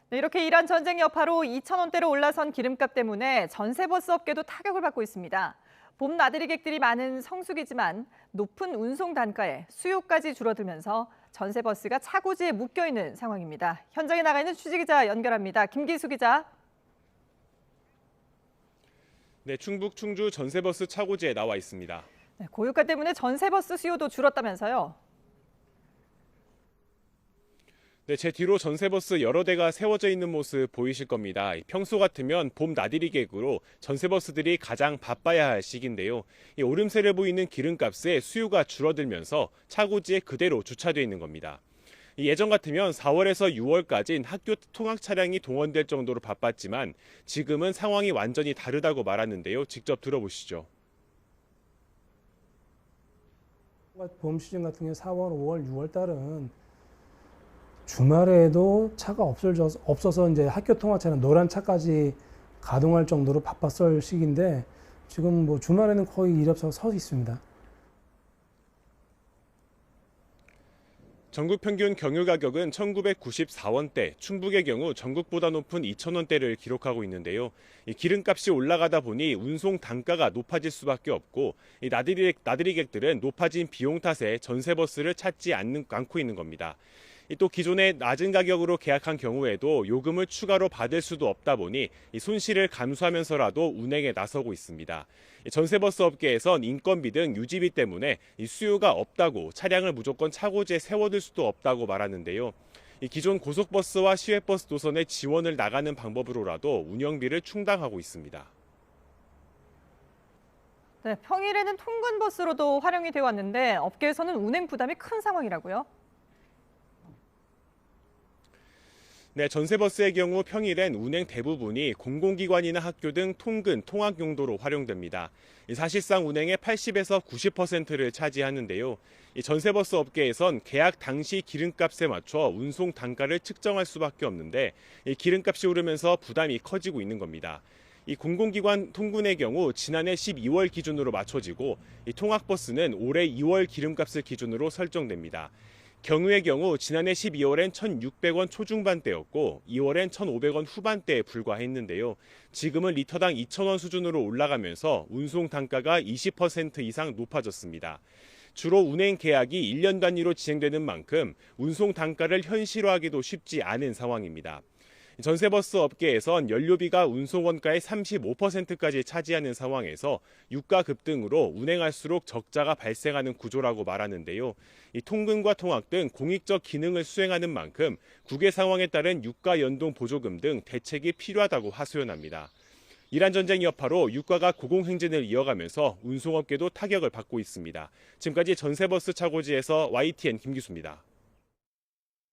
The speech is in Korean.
네, 이렇게 이란 전쟁 여파로 2,000원대로 올라선 기름값 때문에 전세버스 업계도 타격을 받고 있습니다. 봄 나들이객들이 많은 성수기지만 높은 운송 단가에 수요까지 줄어들면서 전세버스가 차고지에 묶여 있는 상황입니다. 현장에 나가 있는 취재기자 연결합니다. 김기수 기자. 네, 충북 충주 전세버스 차고지에 나와 있습니다. 네, 고유가 때문에 전세버스 수요도 줄었다면서요. 네, 제 뒤로 전세버스 여러 대가 세워져 있는 모습 보이실 겁니다. 평소 같으면 봄 나들이객으로 전세버스들이 가장 바빠야 할 시기인데요. 이 오름세를 보이는 기름값에 수요가 줄어들면서 차고지에 그대로 주차되어 있는 겁니다. 예전 같으면 4월에서 6월까지는 학교 통학 차량이 동원될 정도로 바빴지만 지금은 상황이 완전히 다르다고 말하는데요. 직접 들어보시죠. 봄 시즌 같은 경우 4월, 5월, 6월 달은 주말에도 차가 없어서 이제 학교 통화차는 노란 차까지 가동할 정도로 바빴을 시기인데 지금 뭐 주말에는 거의 일 없어서 서 있습니다. 전국 평균 경유 가격은 1,994원대, 충북의 경우 전국보다 높은 2,000원대를 기록하고 있는데요. 이 기름값이 올라가다 보니 운송 단가가 높아질 수밖에 없고 이 나들이객들은 높아진 비용 탓에 전세버스를 찾지 않고 있는 겁니다. 또 기존에 낮은 가격으로 계약한 경우에도 요금을 추가로 받을 수도 없다 보니 이 손실을 감수하면서라도 운행에 나서고 있습니다. 전세버스 업계에선 인건비 등 유지비 때문에 이 수요가 없다고 차량을 무조건 차고지에 세워둘 수도 없다고 말하는데요. 이 기존 고속버스와 시외버스 노선에 지원을 나가는 방법으로라도 운영비를 충당하고 있습니다. 네, 평일에는 통근버스로도 활용이 되어 왔는데 업계에서는 운행 부담이 큰 상황이라고요. 네, 전세버스의 경우 평일엔 운행 대부분이 공공기관이나 학교 등 통근, 통학 용도로 활용됩니다. 사실상 운행의 80에서 90%를 차지하는데요. 이 전세버스 업계에선 계약 당시 기름값에 맞춰 운송 단가를 측정할 수밖에 없는데 이 기름값이 오르면서 부담이 커지고 있는 겁니다. 이 공공기관 통근의 경우 지난해 12월 기준으로 맞춰지고 이 통학버스는 올해 2월 기름값을 기준으로 설정됩니다. 경유의 경우 지난해 12월엔 1,600원 초중반대였고 2월엔 1,500원 후반대에 불과했는데요. 지금은 리터당 2,000원 수준으로 올라가면서 운송 단가가 20% 이상 높아졌습니다. 주로 운행 계약이 1년 단위로 진행되는 만큼 운송 단가를 현실화하기도 쉽지 않은 상황입니다. 전세버스 업계에선 연료비가 운송 원가의 35%까지 차지하는 상황에서 유가 급등으로 운행할수록 적자가 발생하는 구조라고 말하는데요. 이 통근과 통학 등 공익적 기능을 수행하는 만큼 국외 상황에 따른 유가 연동 보조금 등 대책이 필요하다고 하소연합니다. 이란 전쟁 여파로 유가가 고공행진을 이어가면서 운송업계도 타격을 받고 있습니다. 지금까지 전세버스 차고지에서 YTN 김기수입니다.